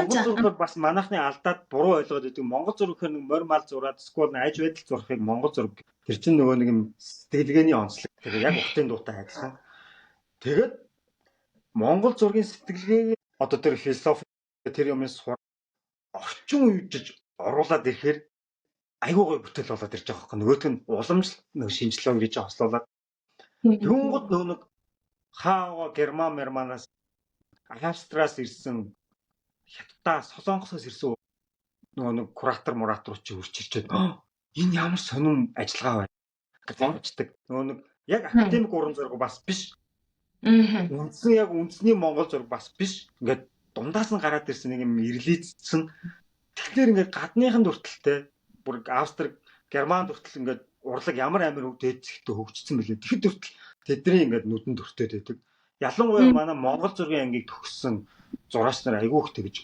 Монгол зургаар бас манайхны алдаад буруу ойлгоод идэг. Монгол зураг гэхээр нэг морь мал зураад сквал аж байдал зурхыг монгол зураг тэр чинь нөгөө нэг юм сэтгэлгээний онцлог. Тэгээ яг ухтын дуутай адилхан. Тэгээд монгол зургийн сэтгэлгээ одоо тэр философи тэр юмс орчин үеиж оруулаад ирэхээр айгүй гой бүтээл болоод ирж байгаа хэрэг. Нөгөөх нь уламжлалт нэг шинжилгээ хийж хослуулаад түүнгод нэг хаа герман мерманаас Австраас ирсэн хятадаас солонгосоос ирсэн нөгөө нэг куратор чи үрчилчээд энэ ямар сонирм ажиллагаа байна гэж боддог. Нөгөө нэг яг академик уран зураг бас биш. Үндсэн яг үндэсний монгол зураг бас биш. Ингээд дундаас нь гараад ирсэн нэг юм ирлийцсэн. Тэгэхээр ингээд гадныхын дүртэлтэй бүр Австрик, Герман дүртэл ингээд урлаг ямар амир дээдсэгтэй хөгжсөн бэлээ. Тэгэхэд дүртэл тэдний ингээд нүдэн дүртэй байдаг. Ялангуяа манай монгол зургийн ангийг төгссөн зураач нар айгүй их тэгж